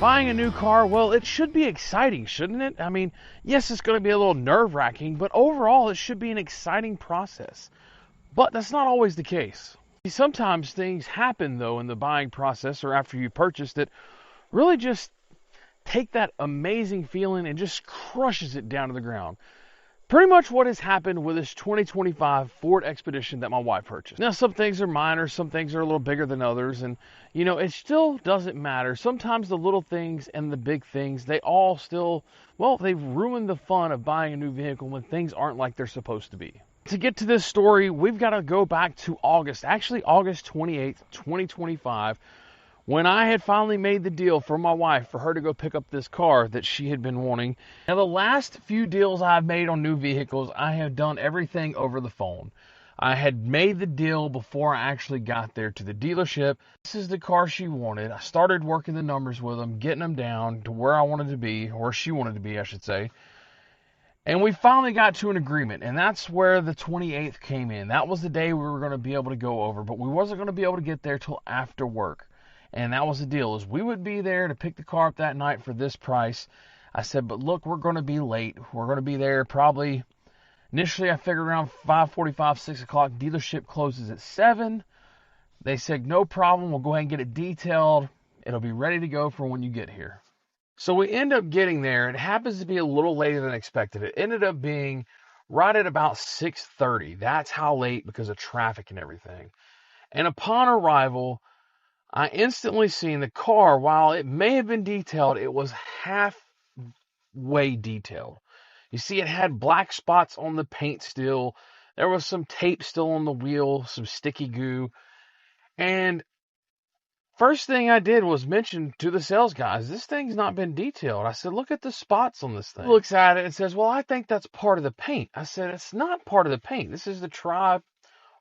Buying a new car, well, it should be exciting, shouldn't it? I mean, yes, it's going to be a little nerve-wracking, but overall, it should be an exciting process. But that's not always the case. Sometimes things happen, though, in the buying process or after you purchase that really just take that amazing feeling and just crushes it down to the ground. Pretty much what has happened with this 2025 Ford Expedition that my wife purchased. Now, some things are minor, some things are a little bigger than others, and, you know, it still doesn't matter. Sometimes the little things and the big things, they all still, well, they've ruined the fun of buying a new vehicle when things aren't like they're supposed to be. To get to this story, we've got to go back to August 28th, 2025, when I had finally made the deal for my wife for her to go pick up this car that she had been wanting. Now, the last few deals I've made on new vehicles, I have done everything over the phone. I had made the deal before I actually got there to the dealership. This is the car she wanted. I started working the numbers with them, getting them down to where I wanted to be, or she wanted to be, I should say. And we finally got to an agreement, and that's where the 28th came in. That was the day we were going to be able to go over, but we wasn't going to be able to get there till after work. And that was the deal, is we would be there to pick the car up that night for this price. I said, but look, we're going to be late. We're going to be there probably, initially I figured around 5:45, 6 o'clock. Dealership closes at 7. They said, no problem. We'll go ahead and get it detailed. It'll be ready to go for when you get here. So we end up getting there. It happens to be a little later than expected. It ended up being right at about 6:30. That's how late, because of traffic and everything. And upon arrival, I instantly seen the car, while it may have been detailed, it was halfway detailed. You see, it had black spots on the paint still. There was some tape still on the wheel, some sticky goo. And first thing I did was mention to the sales guys, this thing's not been detailed. I said, look at the spots on this thing. He looks at it and says, well, I think that's part of the paint. I said, it's not part of the paint. This is the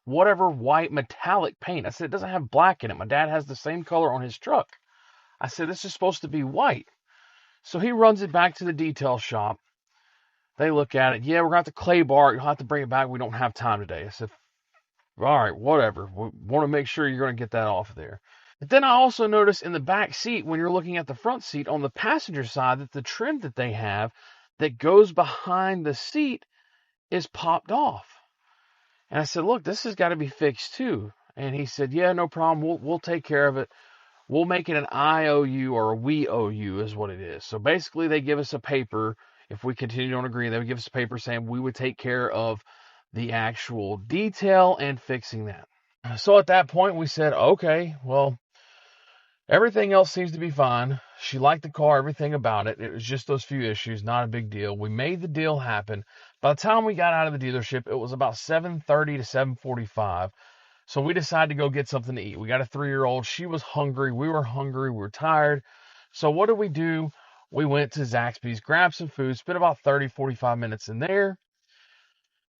whatever white metallic paint. I said, it doesn't have black in it. My dad has the same color on his truck. I said, this is supposed to be white. So he runs it back to the detail shop. They look at it. Yeah, we're going to have to clay bar it. You'll have to bring it back. We don't have time today. I said, all right, whatever. We want to make sure you're going to get that off there. But then I also noticed in the back seat, when you're looking at the front seat on the passenger side, that the trim that they have that goes behind the seat is popped off. And I said, look, this has got to be fixed too. And he said, yeah, no problem. We'll take care of it. We'll make it an IOU, or a we owe you is what it is. So basically they give us a paper. If we continue to agree, they would give us a paper saying we would take care of the actual detail and fixing that. So at that point we said, okay, well, everything else seems to be fine. She liked the car, everything about it. It was just those few issues, not a big deal. We made the deal happen. By the time we got out of the dealership, it was about 7:30 to 7:45. So we decided to go get something to eat. We got a 3-year-old. She was hungry. We were hungry. We were tired. So what did we do? We went to Zaxby's, grabbed some food, spent about 30, 45 minutes in there,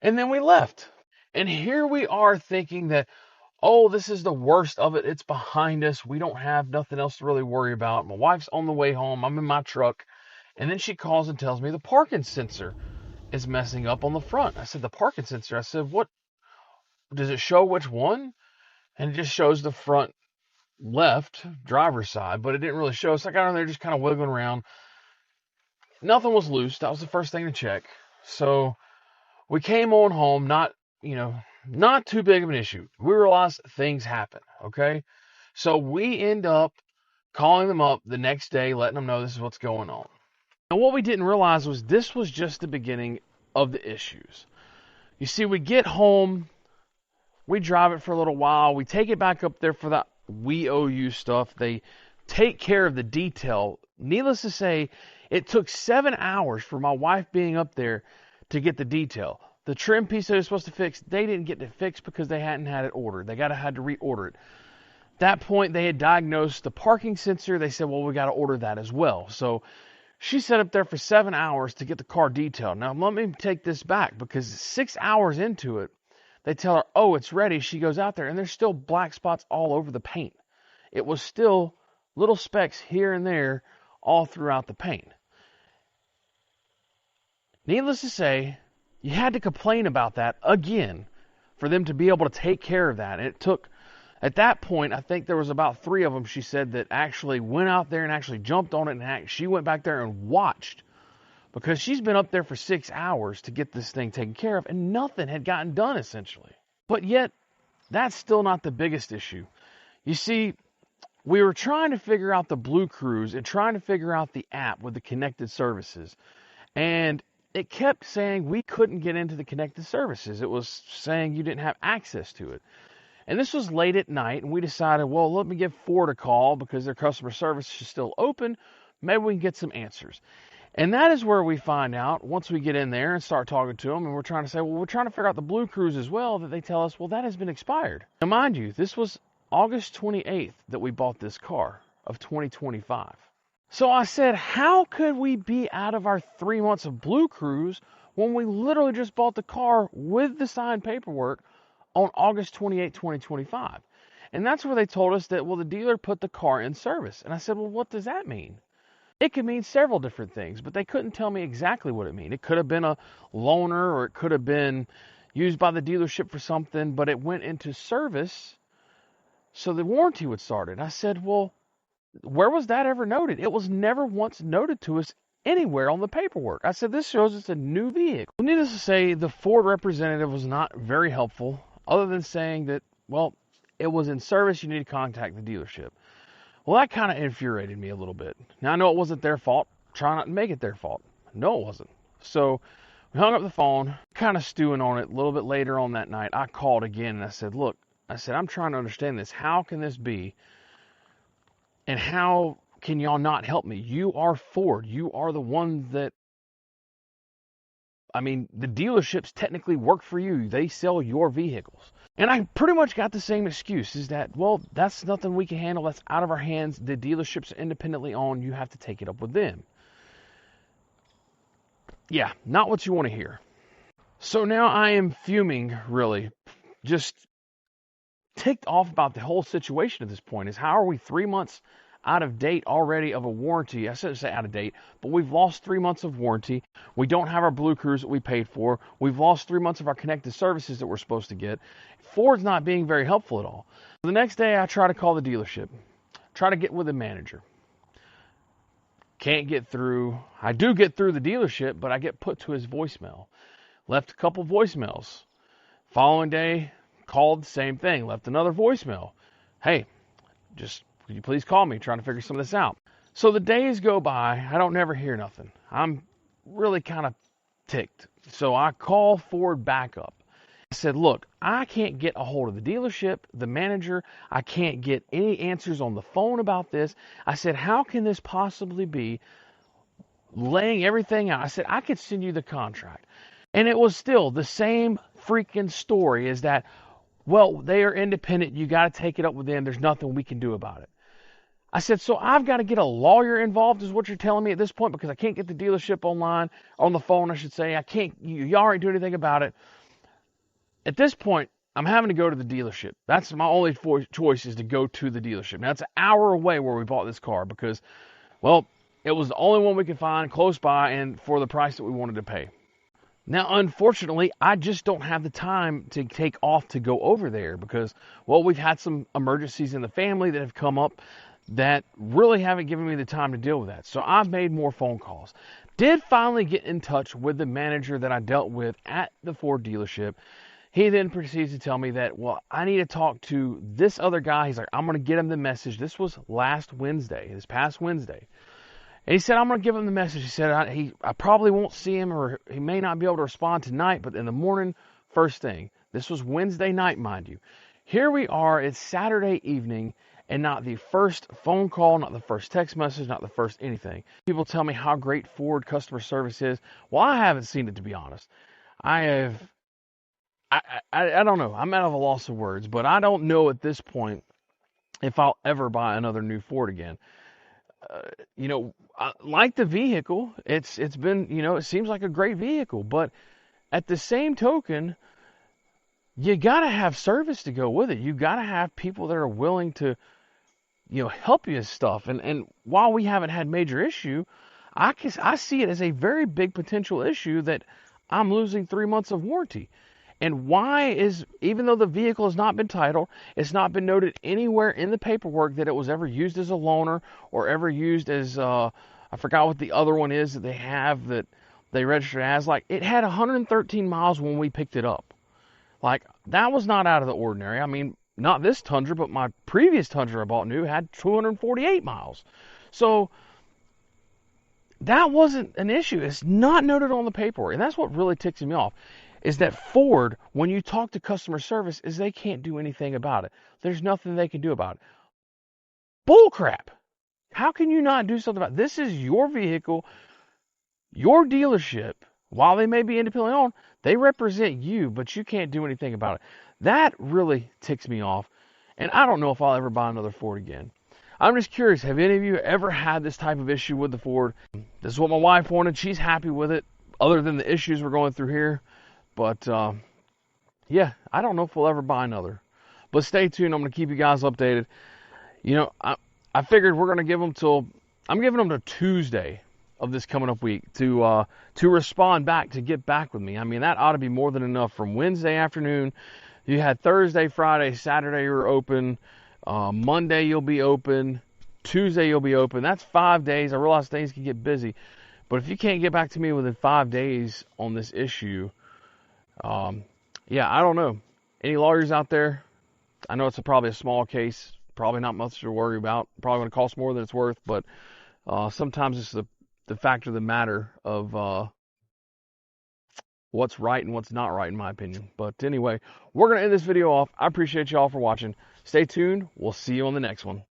and then we left. And here we are thinking that, oh, this is the worst of it. It's behind us. We don't have nothing else to really worry about. My wife's on the way home. I'm in my truck. And then she calls and tells me the parking sensor is messing up on the front. I said, the parking sensor? I said, what? Does it show which one? And it just shows the front left driver's side, but it didn't really show. So I got on there just kind of wiggling around. Nothing was loose. That was the first thing to check. So we came on home, not too big of an issue. We realized things happen, okay? So we end up calling them up the next day, letting them know this is what's going on. And what we didn't realize was this was just the beginning of the issues. You see, we get home, we drive it for a little while, we take it back up there for that we owe you stuff. They take care of the detail. Needless to say, it took 7 hours for my wife being up there to get the detail. The trim piece they were supposed to fix, they didn't get it fixed because they hadn't had it ordered. They had to reorder it. At that point, they had diagnosed the parking sensor. They said, well, we got to order that as well. So she sat up there for 7 hours to get the car detailed. Now, let me take this back, because 6 hours into it, they tell her, oh, it's ready. She goes out there, and there's still black spots all over the paint. It was still little specks here and there all throughout the paint. Needless to say, you had to complain about that again for them to be able to take care of that. And it took At that point, I think there was about 3 of them, she said, that actually went out there and actually jumped on it, and she went back there and watched, because she's been up there for 6 hours to get this thing taken care of, and nothing had gotten done, essentially. But yet, that's still not the biggest issue. You see, we were trying to figure out the BlueCruise and trying to figure out the app with the connected services. And it kept saying we couldn't get into the connected services. It was saying you didn't have access to it. And this was late at night, and we decided, well, let me give Ford a call because their customer service is still open. Maybe we can get some answers. And that is where we find out, once we get in there and start talking to them, and we're trying to say, well, we're trying to figure out the BlueCruise as well, that they tell us, well, that has been expired. Now, mind you, this was August 28th that we bought this car of 2025. So I said, how could we be out of our 3 months of BlueCruise when we literally just bought the car with the signed paperwork on August 28, 2025? And that's where they told us that, well, the dealer put the car in service. And I said, well, what does that mean? It could mean several different things, but they couldn't tell me exactly what it meant. It could have been a loaner, or it could have been used by the dealership for something, but it went into service so the warranty would start it. I said, well, where was that ever noted? It was never once noted to us anywhere on the paperwork. I said, this shows it's a new vehicle. Needless to say, the Ford representative was not very helpful, other than saying that, well, it was in service, you need to contact the dealership. Well, that kind of infuriated me a little bit. Now, I know it wasn't their fault. Try not to make it their fault. No, it wasn't. So we hung up the phone, kind of stewing on it. A little bit later on that night, I called again, and I said, look, I'm trying to understand this. How can this be? And how can y'all not help me? You are Ford. You are the one that, the dealerships technically work for you. They sell your vehicles. And I pretty much got the same excuse, is that, well, that's nothing we can handle. That's out of our hands. The dealerships are independently owned. You have to take it up with them. Yeah, not what you want to hear. So now I am fuming, really. Just ticked off about the whole situation at this point. Is how are we 3 months out of date already of a warranty? I shouldn't say out of date, but we've lost 3 months of warranty. We don't have our BlueCruise that we paid for. We've lost 3 months of our connected services that we're supposed to get. Ford's not being very helpful at all. The next day I try to call the dealership, try to get with the manager. Can't get through. I do get through the dealership, but I get put to his voicemail. Left a couple voicemails. Following day, called, same thing. Left another voicemail. Hey, could you please call me? Trying to figure some of this out. So the days go by. I don't never hear nothing. I'm really kind of ticked. So I call Ford back up. I said, look, I can't get a hold of the dealership, the manager. I can't get any answers on the phone about this. I said, how can this possibly be? Laying everything out. I said, I could send you the contract. And it was still the same freaking story, is that, well, they are independent. You got to take it up with them. There's nothing we can do about it. I said, so I've got to get a lawyer involved, is what you're telling me at this point, because I can't get the dealership on the phone, I should say. I can't, y'all ain't doing anything about it. At this point, I'm having to go to the dealership. That's my only choice, is to go to the dealership. Now, it's an hour away where we bought this car because, well, it was the only one we could find close by and for the price that we wanted to pay. Now, unfortunately, I just don't have the time to take off to go over there because, well, we've had some emergencies in the family that have come up that really haven't given me the time to deal with that. So I've made more phone calls. Did finally get in touch with the manager that I dealt with at the Ford dealership. He then proceeds to tell me that, well, I need to talk to this other guy. He's like, I'm going to get him the message. This was this past Wednesday. And he said, I'm going to give him the message. He said, I probably won't see him, or he may not be able to respond tonight, but in the morning, first thing. This was Wednesday night, mind you. Here we are, it's Saturday evening, and not the first phone call, not the first text message, not the first anything. People tell me how great Ford customer service is. Well, I haven't seen it, to be honest. I don't know. I'm out of a loss of words, but I don't know at this point if I'll ever buy another new Ford again. I like the vehicle. It's been, it seems like a great vehicle, but at the same token, you got to have service to go with it. You got to have people that are willing to, help you with stuff. And while we haven't had major issue, I see it as a very big potential issue that I'm losing 3 months of warranty. And why is, even though the vehicle has not been titled, it's not been noted anywhere in the paperwork that it was ever used as a loaner or ever used as, I forgot what the other one is that they have that they registered as. Like, it had 113 miles when we picked it up. Like, that was not out of the ordinary. I mean, not this Tundra, but my previous Tundra I bought new had 248 miles. So that wasn't an issue. It's not noted on the paperwork. And that's what really ticks me off, is that Ford, when you talk to customer service, is they can't do anything about it. There's nothing they can do about it. Bullcrap. How can you not do something about it? This is your vehicle, your dealership. While they may be independently owned, they represent you, but you can't do anything about it. That really ticks me off. And I don't know if I'll ever buy another Ford again. I'm just curious, have any of you ever had this type of issue with the Ford? This is what my wife wanted. She's happy with it, other than the issues we're going through here. But, yeah, I don't know if we'll ever buy another. But stay tuned. I'm going to keep you guys updated. You know, I figured we're going to give them till, I'm giving them to Tuesday of this coming up week to respond back, to get back with me. I mean, that ought to be more than enough. From Wednesday afternoon, you had Thursday, Friday, Saturday you're open. Monday you'll be open. Tuesday you'll be open. That's 5 days. I realize things can get busy. But if you can't get back to me within 5 days on this issue, yeah, I don't know. Any lawyers out there? I know it's probably a small case. Probably not much to worry about. Probably going to cost more than it's worth. But sometimes it's the fact of the matter of what's right and what's not right, in my opinion. But anyway, we're going to end this video off. I appreciate y'all for watching. Stay tuned. We'll see you on the next one.